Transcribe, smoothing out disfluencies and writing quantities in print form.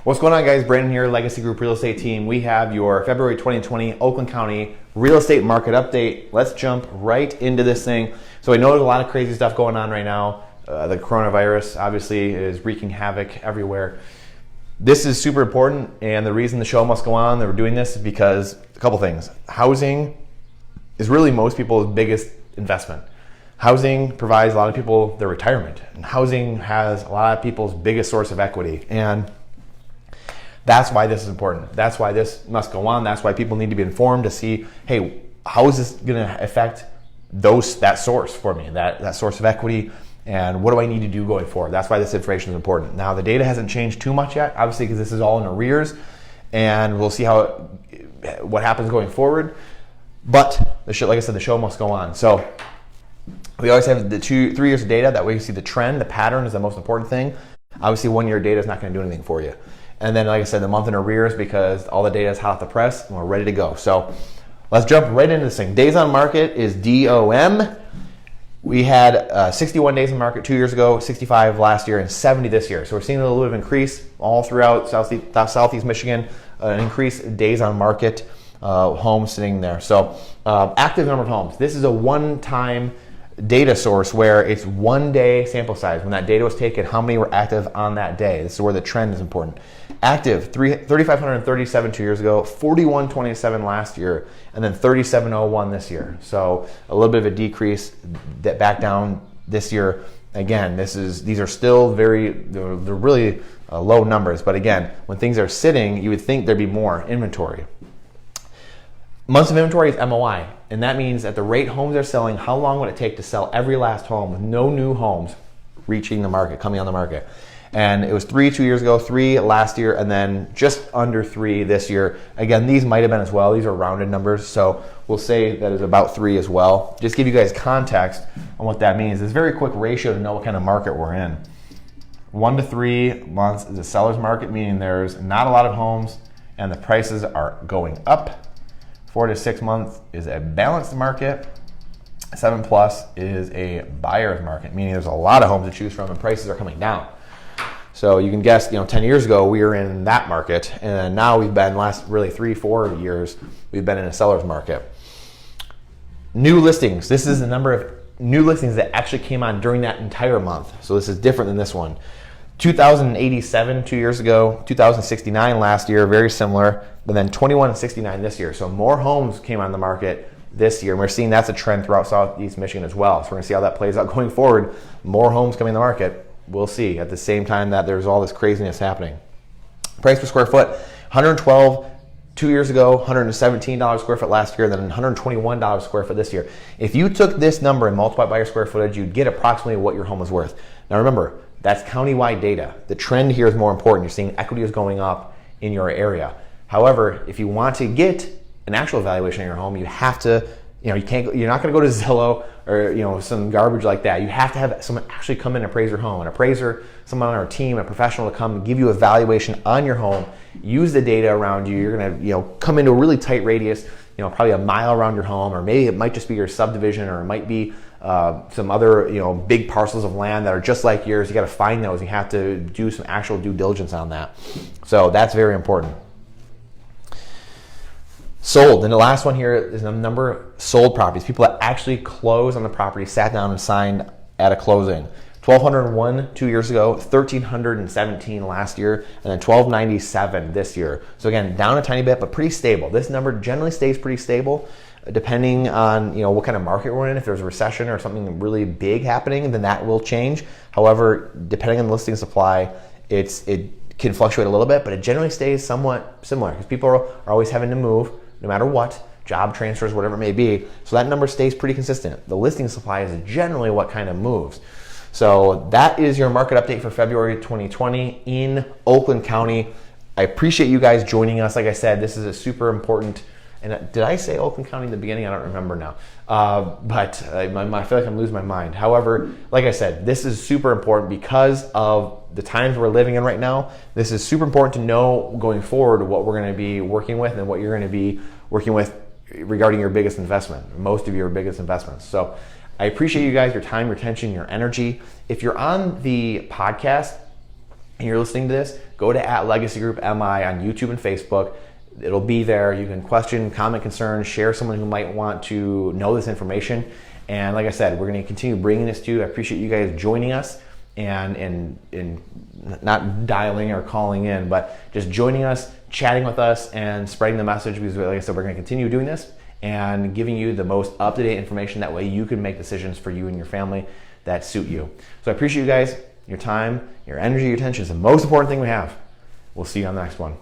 What's going on, guys? Brandon here, Legacy Group Real Estate Team. We have your February 2020 Oakland County real estate market update. Let's jump right into this thing. So I know there's a lot of crazy stuff going on right now. The coronavirus obviously is wreaking havoc everywhere. This is super important, and the reason the show must go on, that we're doing this, is because a couple things. Housing is really most people's biggest investment. Housing provides a lot of people their retirement, and housing has a lot of people's biggest source of equity. And that's why this is important. That's why this must go on. That's why people need to be informed to see, hey, how is this going to affect that source for me, that source of equity, and what do I need to do going forward? That's why this information is important. Now, the data hasn't changed too much yet, obviously, because this is all in arrears, and we'll see what happens going forward. But like I said, the show must go on. So we always have the 3 years of data. That way you see the trend. The pattern is the most important thing. Obviously, 1 year data is not going to do anything for you. And then, like I said, the month in arrears, because all the data is hot off the press and we're ready to go. So let's jump right into this thing. Days on market is DOM. We had 61 days on market 2 years ago, 65 last year, and 70 this year. So we're seeing a little bit of increase all throughout Southeast Michigan, an increase in days on market, homes sitting there. So active number of homes. This is a one-time data source where it's 1 day sample size. When that data was taken, how many were active on that day? This is where the trend is important. Active, 3,537 2 years ago, 4,127 last year, and then 3,701 this year. So a little bit of a decrease back down this year. Again, these are still they're really low numbers. But again, when things are sitting, you would think there'd be more inventory. Months of inventory is MOI, and that means at the rate homes are selling, how long would it take to sell every last home with no new homes reaching the market, coming on the market? And it was 3 2 years ago, 3 last year, and then just under 3 this year. Again, these might have been as well. These are rounded numbers, so we'll say that is about 3 as well. Just give you guys context on what that means. It's a very quick ratio to know what kind of market we're in. 1 to 3 months is a seller's market, meaning there's not a lot of homes and the prices are going up. 4 to 6 months is a balanced market. 7 plus is a buyer's market, meaning there's a lot of homes to choose from and prices are coming down. So you can guess, 10 years ago we were in that market, and now we've been last really 3-4 years we've been in a seller's market. New listings. This is the number of new listings that actually came on during that entire month. So this is different than this one. 2,087 2 years ago, 2,069 last year, very similar, but then 2,169 this year. So more homes came on the market this year, and we're seeing that's a trend throughout Southeast Michigan as well. So we're gonna see how that plays out going forward. More homes coming on the market, we'll see, at the same time that there's all this craziness happening. Price per square foot, 112 2 years ago, $117 square foot last year, then $121 square foot this year. If you took this number and multiplied by your square footage, you'd get approximately what your home is worth. Now remember, that's countywide data. The trend here is more important. You're seeing equity is going up in your area. However, if you want to get an actual valuation of your home, you have to, you're not going to go to Zillow or some garbage like that. You have to have someone actually come in and appraise your home. An appraiser, someone on our team, a professional to come and give you a valuation on your home. Use the data around you. You're going to come into a really tight radius, probably a mile around your home, or maybe it might just be your subdivision, or it might be some other big parcels of land that are just like yours. You got to find those. You have to do some actual due diligence on that. So that's very important. Sold. And the last one here is the number of sold properties. People that actually closed on the property, sat down and signed at a closing. 1,201 2 years ago, 1,317 last year, and then 1,297 this year. So again, down a tiny bit, but pretty stable. This number generally stays pretty stable, depending on what kind of market we're in. If there's a recession or something really big happening, then that will change. However, depending on the listing supply, it can fluctuate a little bit, but it generally stays somewhat similar because people are always having to move no matter what, job transfers, whatever it may be. So that number stays pretty consistent. The listing supply is generally what kind of moves. So that is your market update for February 2020 in Oakland County. I appreciate you guys joining us. Like I said, this is a super important, and did I say Oakland County in the beginning? I don't remember now. But I feel like I'm losing my mind. However, like I said, this is super important because of the times we're living in right now. This is super important to know going forward what we're going to be working with and what you're going to be working with regarding your biggest investment, most of your biggest investments. So I appreciate you guys, your time, your attention, your energy. If you're on the podcast, and you're listening to this, go to @LegacyGroupMI on YouTube and Facebook. It'll be there. You can question, comment, concerns, share someone who might want to know this information. And like I said, we're going to continue bringing this to you. I appreciate you guys joining us and not dialing or calling in, but just joining us, chatting with us, and spreading the message, because like I said, we're going to continue doing this and giving you the most up-to-date information. That way you can make decisions for you and your family that suit you. So I appreciate you guys, your time, your energy, your attention is the most important thing we have. We'll see you on the next one.